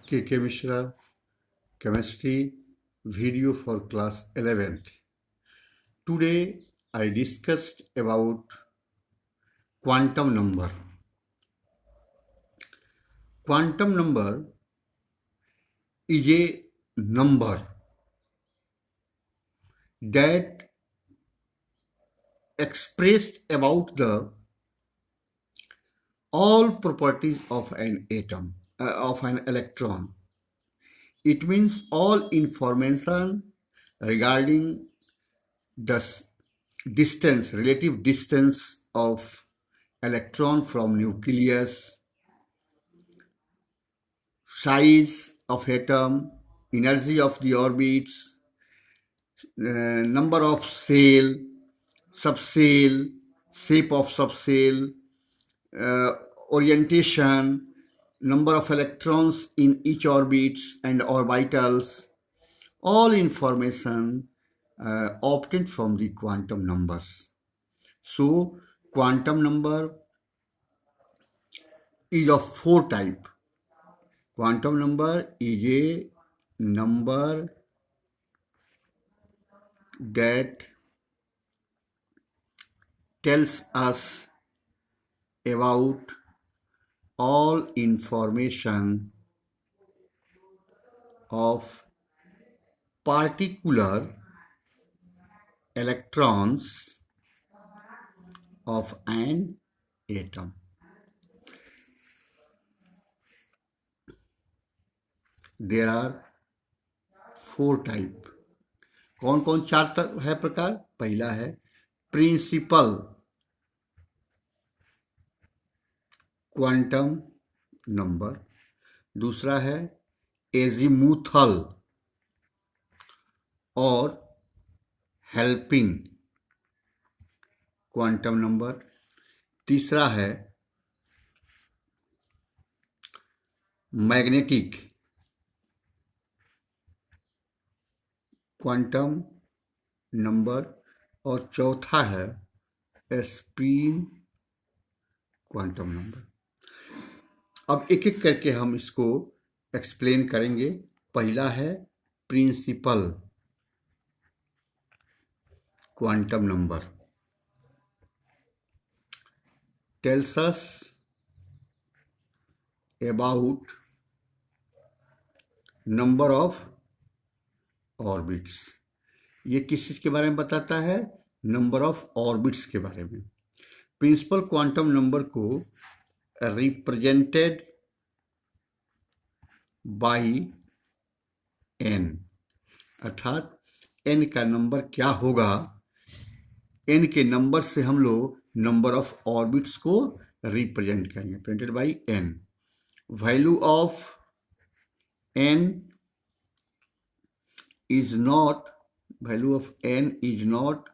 K. Mishra, Chemistry, video for class 11th. Today I discussed about quantum number. Quantum number is a number that expressed about the all properties of an atom, of an electron. It means all information regarding the distance, relative distance of electron from nucleus, size of atom, energy of the orbits, number of cell, subcell, shape of subcell, uh, orientation, number of electrons in each orbits and orbitals, all information obtained from the quantum numbers. So, quantum number is of four types. Quantum number is a number that tells us about all information of particular electrons of an atom. There are four type. कौन कौन चार है प्रकार? पहला है principal quantum number, दूसरा है azimuthal और हेल्पिंग क्वांटम नंबर, तीसरा है मैग्नेटिक क्वांटम नंबर और चौथा है स्पिन क्वांटम नंबर। अब एक एक करके हम इसको एक्सप्लेन करेंगे। पहला है principal quantum number, tells us about number of orbits. ये किस चीज के बारे में बताता है? नंबर ऑफ ऑर्बिट्स के बारे में। प्रिंसिपल क्वांटम नंबर को रिप्रेजेंटेड बाय एन, अर्थात एन का नंबर क्या होगा, एन के नंबर से हम लोग नंबर ऑफ ऑर्बिट्स को रिप्रेजेंट करेंगे, printed by N. Value of N is not, value of n is not,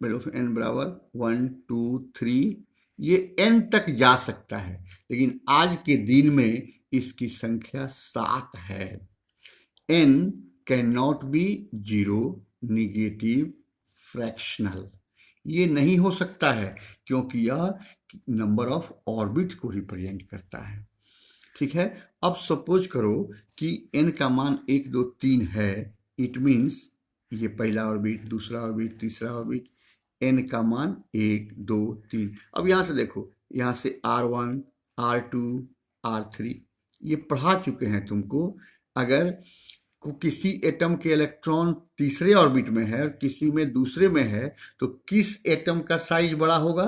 value of n बराबर 1 2 3, ये n तक जा सकता है, लेकिन आज के दिन में इसकी संख्या 7 है। n can not be zero, negative, fractional, ये नहीं हो सकता है क्योंकि यह नंबर ऑफ ऑर्बिट को रिप्रेजेंट करता है। ठीक है। अब सपोज करो कि n का मान 1 2 3 है, इट मीन्स ये पहला ऑर्बिट, दूसरा ऑर्बिट, तीसरा ऑर्बिट, n का मान 1 2 3। अब यहां से देखो, यहां से R1 R2 R3 ये पढ़ा चुके हैं तुमको। अगर किसी एटम के इलेक्ट्रॉन तीसरे ऑर्बिट में है और किसी में दूसरे में है, तो किस एटम का साइज बड़ा होगा?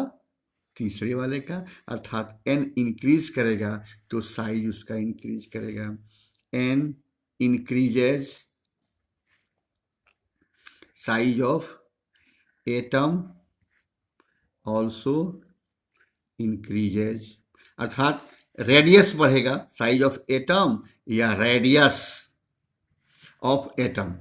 तीसरे वाले का, अर्थात n इंक्रीज करेगा तो साइज उसका इंक्रीज करेगा। n increases, size of atom also increases, अर्थात रेडियस बढ़ेगा, साइज ऑफ एटम या रेडियस ऑफ एटम,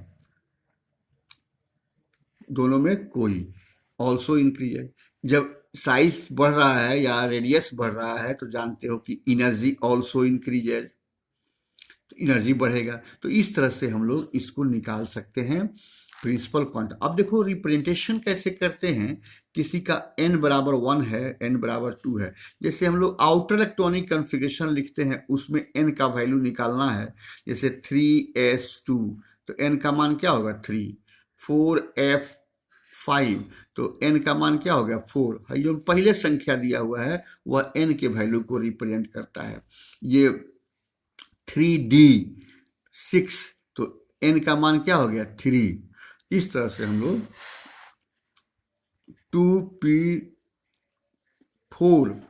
दोनों में कोई, ऑल्सो इंक्रीजेज। जब साइज बढ़ रहा है या रेडियस बढ़ रहा है तो जानते हो कि एनर्जी ऑल्सो इंक्रीजेज, तो एनर्जी बढ़ेगा। तो इस तरह से हम लोग इसको निकाल सकते हैं प्रिंसिपल क्वांटम। अब देखो रिप्रेजेंटेशन कैसे करते हैं, किसी का n बराबर 1 है, n बराबर 2 है। जैसे हम लोग आउटर इलेक्ट्रॉनिक कॉन्फ़िगरेशन लिखते हैं, उसमें n का वैल्यू निकालना है, जैसे 3s2, तो n का मान क्या होगा 3, 4f5, तो n का मान क्या हो गया 4। जो पहले संख्या दिया हुआ है वह n के वैल्यू को रिप्रेजेंट करता है। ये 3d6, तो n का मान क्या हो गया 3। इस तरह से हम लोग 2p4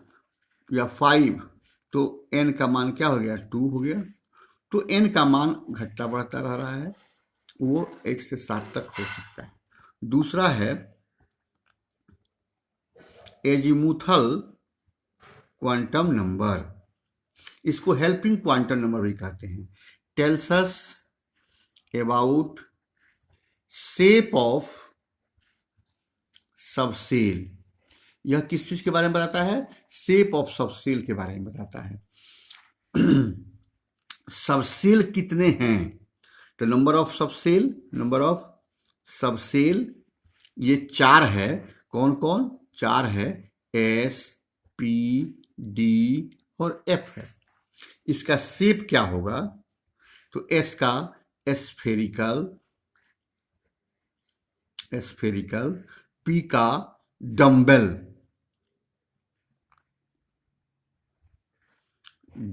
या 5, तो n का मान क्या हो गया 2 हो गया। तो n का मान घटता बढ़ता रह रहा है, वो 1 से 7 तक हो सकता है। दूसरा है एजीमुथल क्वांटम नंबर, इसको हेल्पिंग क्वांटम नंबर भी कहते हैं। Tales us about shape of subshell. यह किस चीज के बारे में बताता है, शेप ऑफ सबसेल के बारे में बताता है। सबसेल कितने हैं, तो number of subshell, number of subshell ये 4 है। कौन कौन 4 है, एस, पी, डी और एफ है। इसका शेप क्या होगा, तो एस का स्फेरिकल, स्फेरिकल, पी का डम्बेल,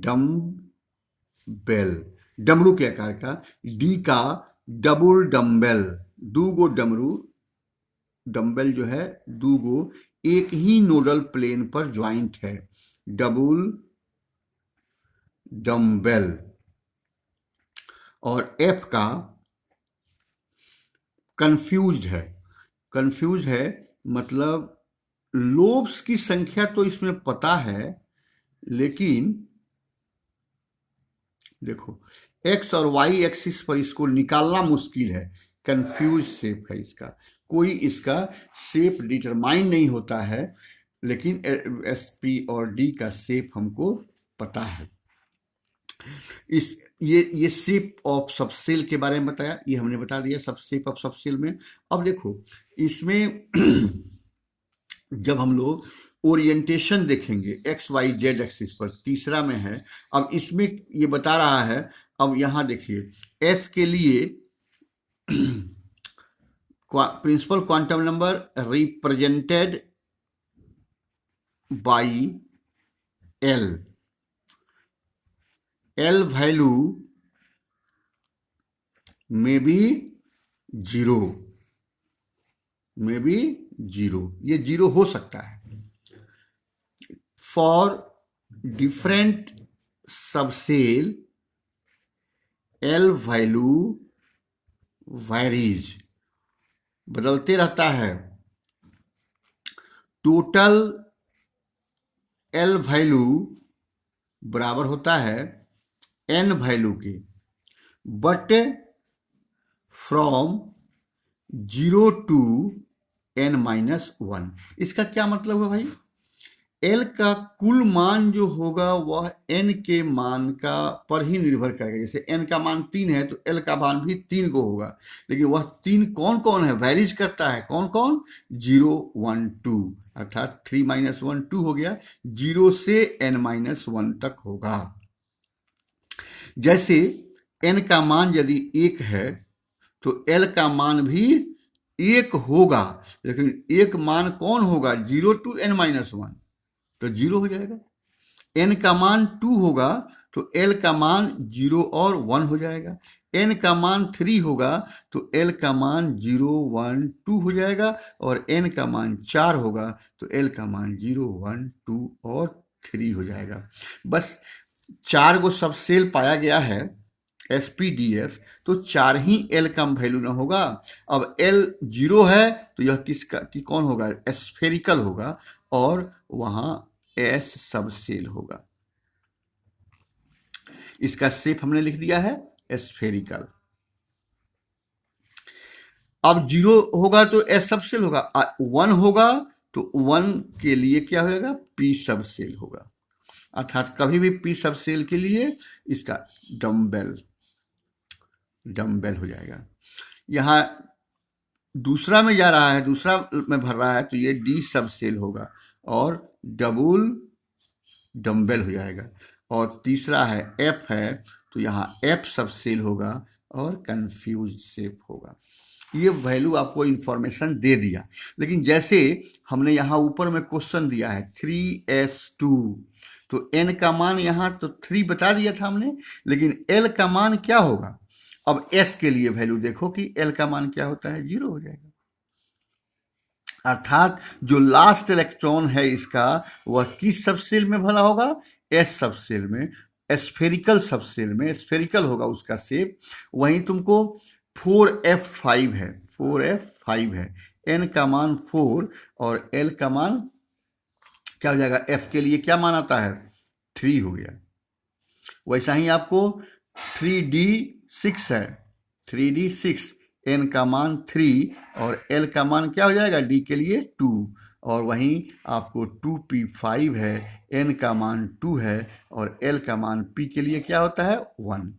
डम्बेल डमरू के आकार का, डी का डबल डम्बेल, दूगो डमरू, डम्बेल जो है दूगो एक ही नोडल प्लेन पर ज्वाइंट है, डबल डम्बेल। और एफ का कंफ्यूज्ड है, कंफ्यूज है मतलब लोब्स की संख्या तो इसमें पता है, लेकिन देखो एक्स और वाई एक्सिस पर इसको निकालना मुश्किल है, कंफ्यूज शेप है इसका, कोई इसका शेप डिटरमाइन नहीं होता है, लेकिन एस पी और डी का शेप हमको पता है। इस ये शेप ऑफ सबसेल के बारे में बताया, ये हमने बता दिया सब शेप ऑफ सबसेल में। अब देखो इसमें जब हम लोग ओरिएंटेशन देखेंगे एक्स वाई जेड एक्सिस पर, तीसरा में है। अब इसमें ये बता रहा है, अब यहां देखिए एस के लिए principal quantum number represented by L, L value में बी 0, में बी 0, ये 0 हो सकता है। For different subshell L value varies, बदलते रहता है। टोटल एल वैल्यू बराबर होता है एन वैल्यू के, बट फ्रॉम 0 टू n-1। इसका क्या मतलब है भाई, एल का कुल मान जो होगा वह एन के मान का पर ही निर्भर करेगा। जैसे एन का मान 3 है तो एल का मान भी 3 को होगा, लेकिन वह 3 कौन कौन है, वैरीज करता है, कौन कौन 0, 1, 2, अर्थात 3 - 1 2 हो गया, 0 से n-1 तक होगा। जैसे n का मान यदि 1 है तो एल का मान भी 1 होगा, लेकिन एक मान कौन होगा 0 to n-1, तो 0 हो जाएगा। n का मान 2 होगा तो l का मान 0 और 1 हो जाएगा। n का मान 3 होगा तो l का मान 0, 1, 2 हो जाएगा, और n का मान 4 होगा तो l का मान 0, 1, 2 और 3 हो जाएगा। बस 4 गो सबसेल पाया गया है SPDF, तो 4 ही L का वैल्यू ना होगा। अब L 0 है तो यह किसका कि कौन होगा, स्फेरिकल होगा, और वहां S सबसेल होगा। इसका शेप हमने लिख दिया है स्फेरिकल। अब 0 होगा तो S सबसेल होगा, 1 होगा तो 1 के लिए क्या होगा, P सबसेल होगा, अर्थात कभी भी P सबसेल के लिए इसका डम्बेल, डम्बेल हो जाएगा। यहाँ दूसरा में जा रहा है, दूसरा में भर रहा है, तो ये डी सब सेल होगा और डबल डम्बेल हो जाएगा। और तीसरा है एफ है, तो यहाँ एफ सब सेल होगा और कंफ्यूज शेप होगा। ये वैल्यू आपको इंफॉर्मेशन दे दिया। लेकिन जैसे हमने यहाँ ऊपर में क्वेश्चन दिया है 3s2, तो n का मान यहाँ तो 3 बता दिया था हमने, लेकिन l का मान क्या होगा। अब s के लिए वैल्यू देखो कि l का मान क्या होता है, 0 हो जाएगा। अर्थात जो लास्ट इलेक्ट्रॉन है इसका, वह किस सबसेल में भरा होगा, एस सबसेल में, स्फेरिकल सबसेल में, स्फेरिकल होगा उसका शेप। वहीं तुमको 4f5 है, 4f5 है, n का मान 4 और l का मान क्या हो जाएगा, f के लिए क्या मान आता है, 3 हो गया। वैसा ही आपको 3d6 है, 3d6, n का मान 3 और l का मान क्या हो जाएगा, d के लिए 2। और वहीं आपको 2p5 है, n का मान 2 है और l का मान p के लिए क्या होता है, 1।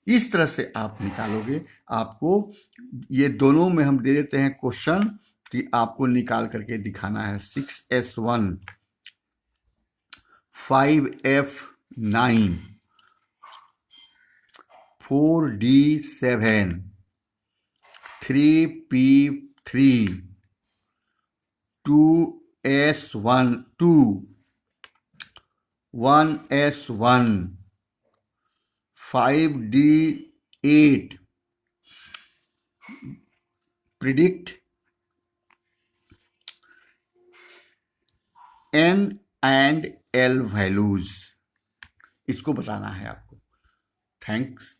इस तरह से आप निकालोगे। आपको ये दोनों में हम दे देते हैं क्वेश्चन कि आपको निकाल करके दिखाना है। 6s1, 5f9, 4d7, 3p3, 2s1, 1s1, 5d8, predict n and l values, इसको बताना है आपको। थैंक्स।